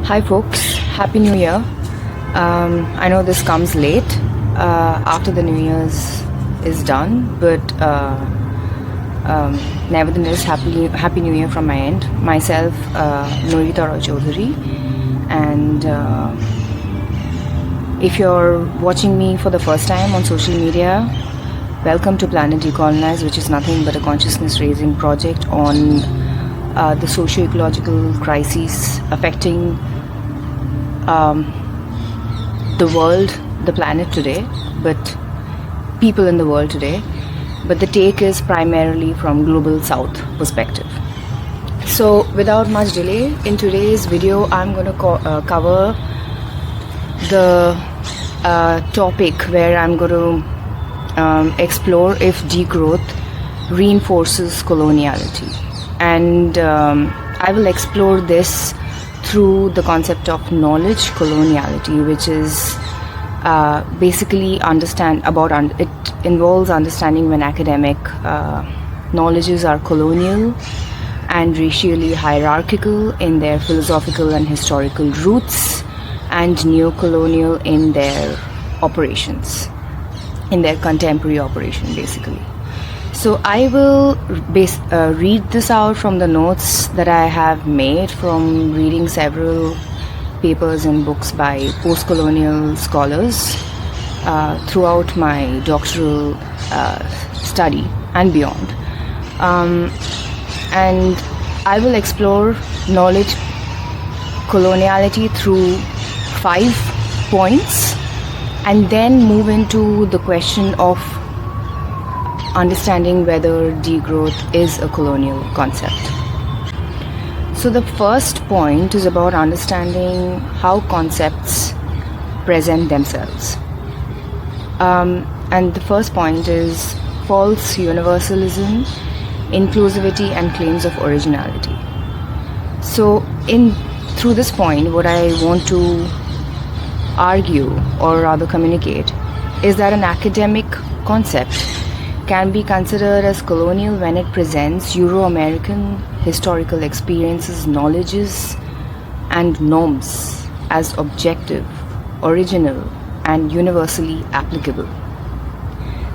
Hi folks, Happy New Year. I know this comes late after the New Year's is done, but nevertheless, Happy New Year from my end. Myself, Norita Roy Chaudhary, and if you're watching me for the first time on social media, welcome to Planet Decolonize, which is nothing but a consciousness-raising project on the socio-ecological crises affecting the world, the planet today, but people in the world today. But the take is primarily from Global South perspective. So without much delay, in today's video, I'm going to cover the topic where I'm going to explore if degrowth reinforces coloniality. And I will explore this through the concept of knowledge coloniality, which is basically it involves understanding when academic knowledges are colonial and racially hierarchical in their philosophical and historical roots, and neo-colonial in their operations, in their contemporary operation basically. So I will read this out from the notes that I have made from reading several papers and books by post-colonial scholars throughout my doctoral study and beyond. And I will explore knowledge coloniality through 5 points and then move into the question of understanding whether degrowth is a colonial concept. So the first point is about understanding how concepts present themselves. And the first point is false universalism, inclusivity, and claims of originality. So through this point, what I want to argue, or rather communicate, is that an academic concept can be considered as colonial when it presents Euro-American historical experiences, knowledges, and norms as objective, original, and universally applicable.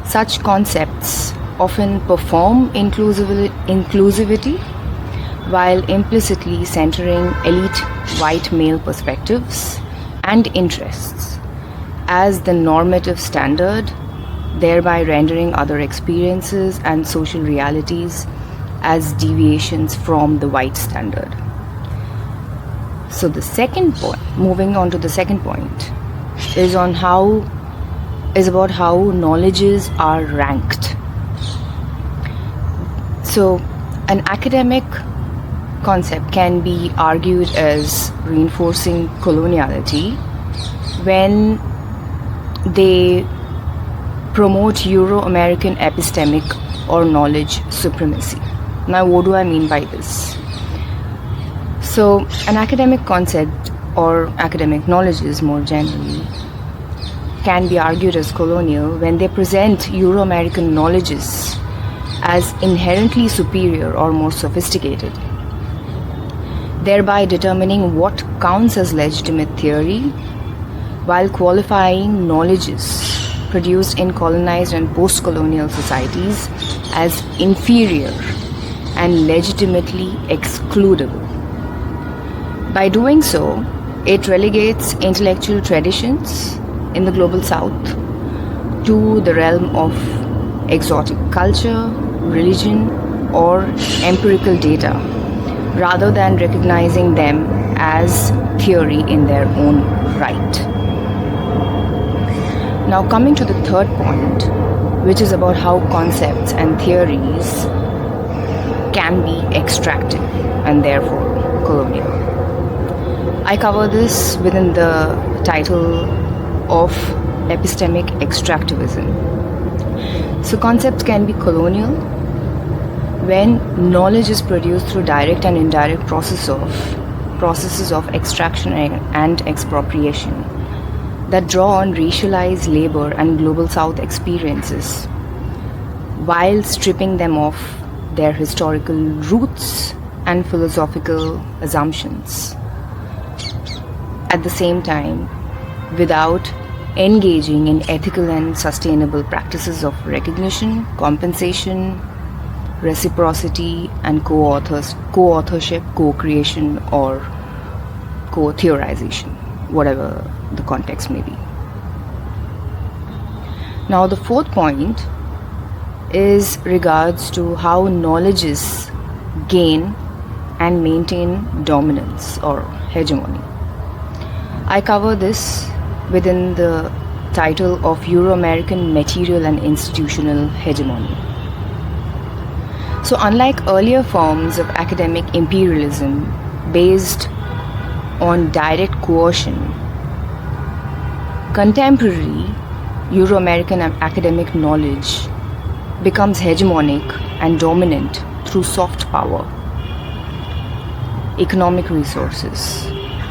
Such concepts often perform inclusivity while implicitly centering elite white male perspectives and interests as the normative standard, thereby rendering other experiences and social realities as deviations from the white standard. So the second point, moving on to the second point, is about how knowledges are ranked. So an academic concept can be argued as reinforcing coloniality when they promote Euro-American epistemic or knowledge supremacy. Now, what do I mean by this? So, an academic concept, or academic knowledges more generally, can be argued as colonial when they present Euro-American knowledges as inherently superior or more sophisticated, thereby determining what counts as legitimate theory, while qualifying knowledges produced in colonized and post-colonial societies as inferior and legitimately excludable. By doing so, it relegates intellectual traditions in the Global South to the realm of exotic culture, religion, or empirical data, rather than recognizing them as theory in their own right. Now coming to the third point, which is about how concepts and theories can be extractive and therefore colonial. I cover this within the title of Epistemic extractivism. So concepts can be colonial when knowledge is produced through direct and indirect processes of extraction and expropriation that draw on racialized labor and Global South experiences, while stripping them of their historical roots and philosophical assumptions. at the same time without engaging in ethical and sustainable practices of recognition, compensation, reciprocity, and co-authorship, co-creation, or co-theorization, whatever the context may be. Now, the fourth point is regards to how knowledges gain and maintain dominance or hegemony. I cover this within the title of Euro-American Material and Institutional Hegemony. So unlike earlier forms of academic imperialism based on direct coercion, contemporary Euro-American academic knowledge becomes hegemonic and dominant through soft power, economic resources,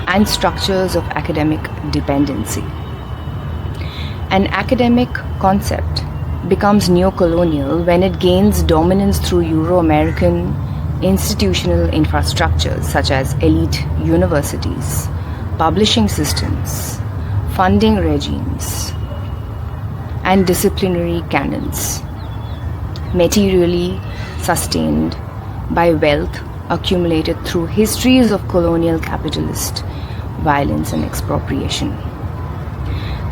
and structures of academic dependency. An academic concept becomes neo-colonial when it gains dominance through Euro-American institutional infrastructures such as elite universities, publishing systems, funding regimes, and disciplinary canons, materially sustained by wealth accumulated through histories of colonial capitalist violence and expropriation.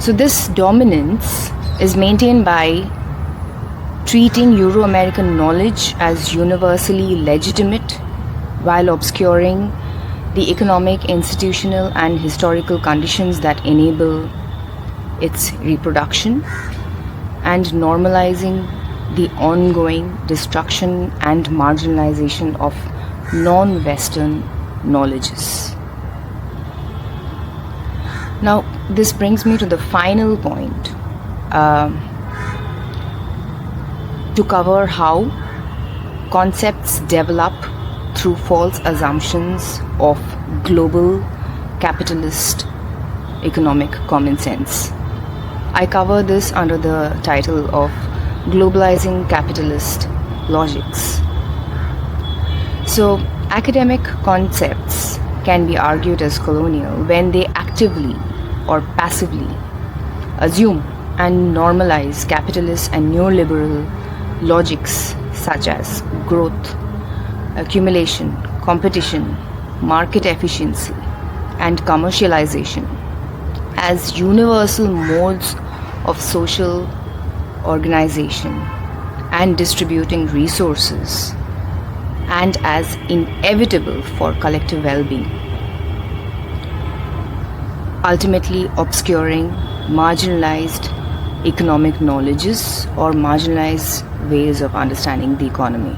So this dominance is maintained by treating Euro-American knowledge as universally legitimate while obscuring the economic, institutional, and historical conditions that enable its reproduction, and normalizing the ongoing destruction and marginalization of non-Western knowledges. Now, this brings me to the final point, to cover how concepts develop through false assumptions of global capitalist economic common sense. I cover this under the title of Globalizing Capitalist Logics. So, academic concepts can be argued as colonial when they actively or passively assume and normalize capitalist and neoliberal logics such as growth, accumulation, competition, market efficiency, and commercialization as universal modes of social organization and distributing resources, and as inevitable for collective well-being, ultimately obscuring marginalized economic knowledges or marginalized ways of understanding the economy.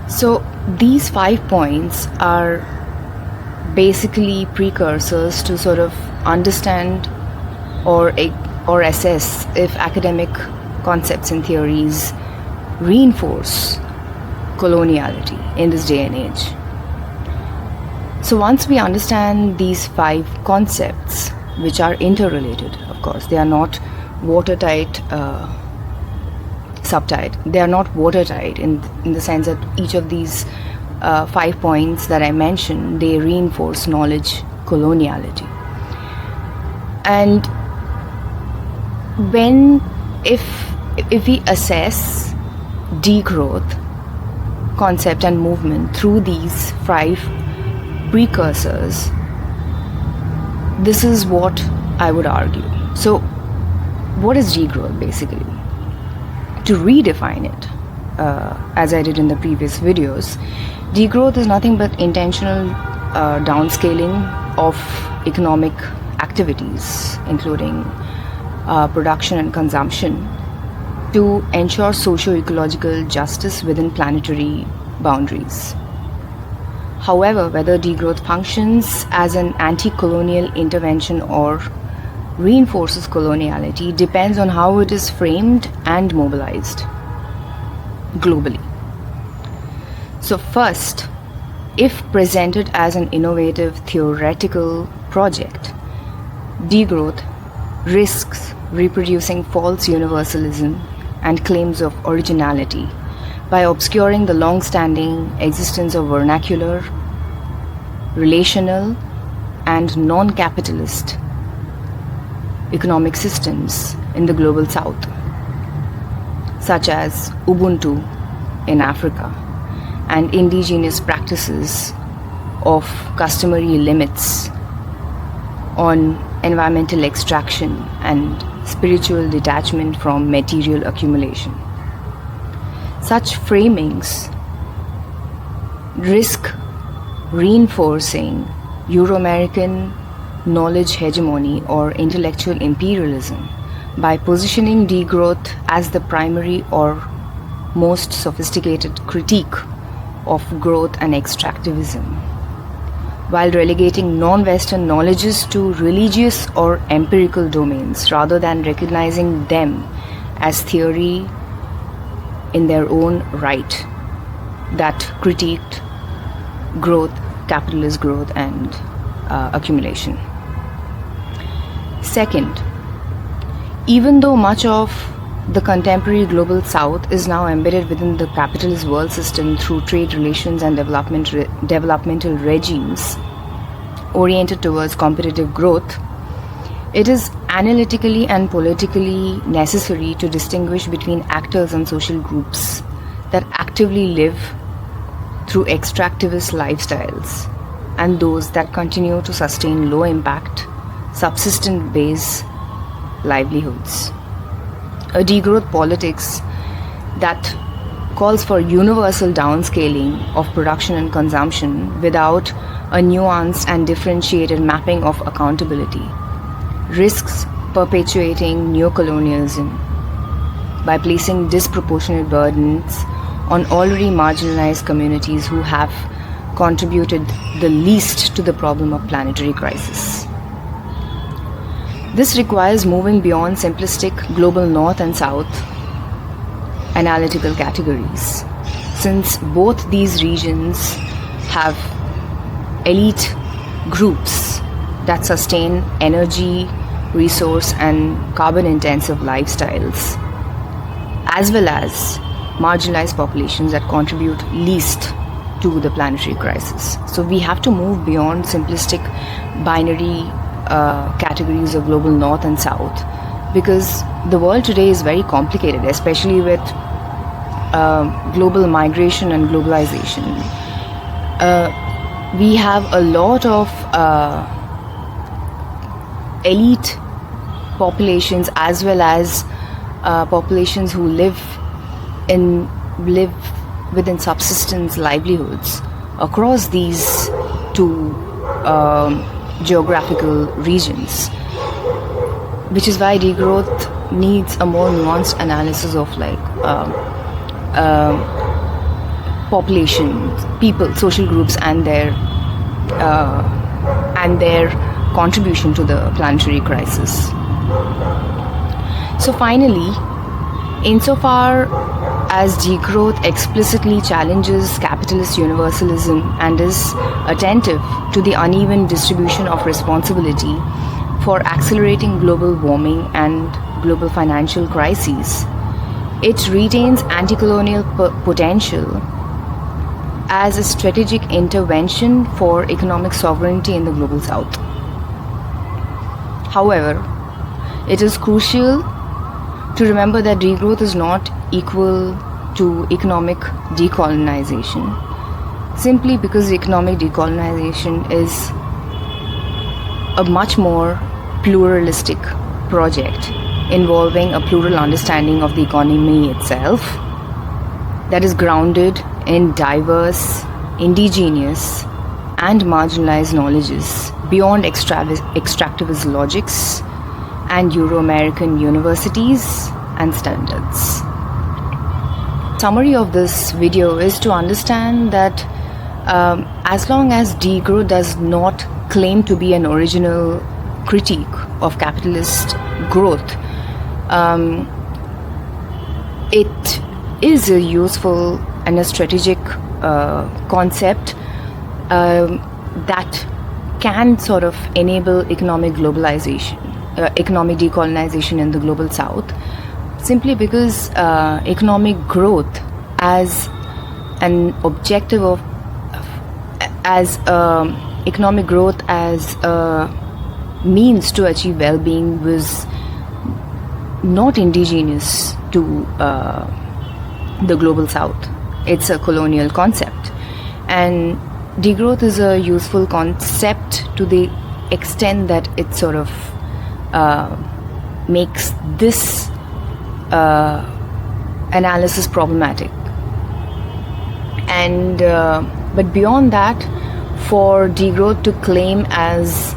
So these 5 points are basically precursors to sort of understand or assess if academic concepts and theories reinforce coloniality in this day and age. So once we understand these 5 concepts, which are interrelated, of course, they are not watertight, they are not watertight in the sense that each of these 5 points that I mentioned, they reinforce knowledge coloniality. And if we assess degrowth concept and movement through these 5 precursors, this is what I would argue. So what is degrowth basically? To redefine it, as I did in the previous videos, degrowth is nothing but intentional downscaling of economic activities, including production and consumption, to ensure socio-ecological justice within planetary boundaries. However, whether degrowth functions as an anti-colonial intervention or reinforces coloniality depends on how it is framed and mobilized globally. So first, if presented as an innovative theoretical project, degrowth risks reproducing false universalism and claims of originality by obscuring the long-standing existence of vernacular relational and non-capitalist economic systems in the global south, such as Ubuntu in Africa and indigenous practices of customary limits on environmental extraction and spiritual detachment from material accumulation. Such framings risk reinforcing Euro-American knowledge hegemony or intellectual imperialism by positioning degrowth as the primary or most sophisticated critique of growth and extractivism, while relegating non-Western knowledges to religious or empirical domains rather than recognizing them as theory in their own right that critiqued growth, capitalist growth and accumulation. Second, even though much of the contemporary global south is now embedded within the capitalist world system through trade relations and developmental regimes oriented towards competitive growth, it is analytically and politically necessary to distinguish between actors and social groups that actively live through extractivist lifestyles and those that continue to sustain low impact, subsistence based livelihoods. A degrowth politics that calls for universal downscaling of production and consumption without a nuanced and differentiated mapping of accountability risks perpetuating neocolonialism by placing disproportionate burdens on already marginalized communities who have contributed the least to the problem of planetary crisis. This requires moving beyond simplistic global north and south analytical categories, since both these regions have elite groups that sustain energy, resource and carbon intensive lifestyles, as well as marginalized populations that contribute least to the planetary crisis. So we have to move beyond simplistic binary categories of global north and south, because the world today is very complicated, especially with global migration and globalization. We have a lot of elite populations as well as populations who live within subsistence livelihoods across these two geographical regions, which is why degrowth needs a more nuanced analysis of population, people, social groups and their contribution to the planetary crisis. So finally, insofar as degrowth explicitly challenges capitalist universalism and is attentive to the uneven distribution of responsibility for accelerating global warming and global financial crises, it retains anti-colonial potential as a strategic intervention for economic sovereignty in the global south. However, it is crucial to remember that degrowth is not equal to economic decolonization, simply because economic decolonization is a much more pluralistic project involving a plural understanding of the economy itself that is grounded in diverse, indigenous and marginalized knowledges beyond extractivist logics and Euro-American universities and standards. Summary of this video is to understand that as long as degrowth does not claim to be an original critique of capitalist growth, it is a useful and a strategic concept that can sort of enable economic globalization, economic decolonization in the global south, simply because economic growth as an objective of, as a economic growth as a means to achieve well-being was not indigenous to the global south. It's a colonial concept, and degrowth is a useful concept to the extent that it sort of makes this analysis problematic. And but beyond that, for degrowth to claim as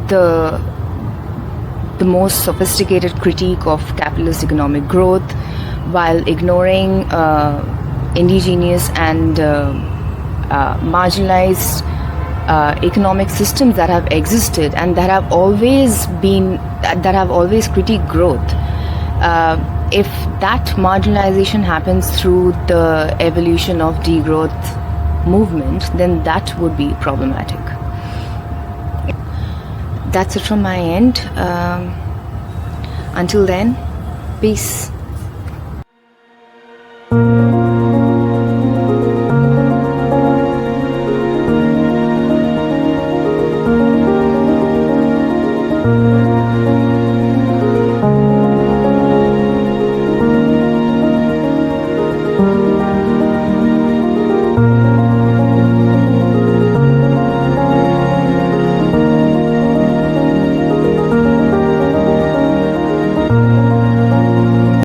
the most sophisticated critique of capitalist economic growth, while ignoring indigenous and marginalized economic systems that have existed and that have always critiqued growth. If that marginalization happens through the evolution of degrowth movement, then that would be problematic. That's it from my end. Until then, peace.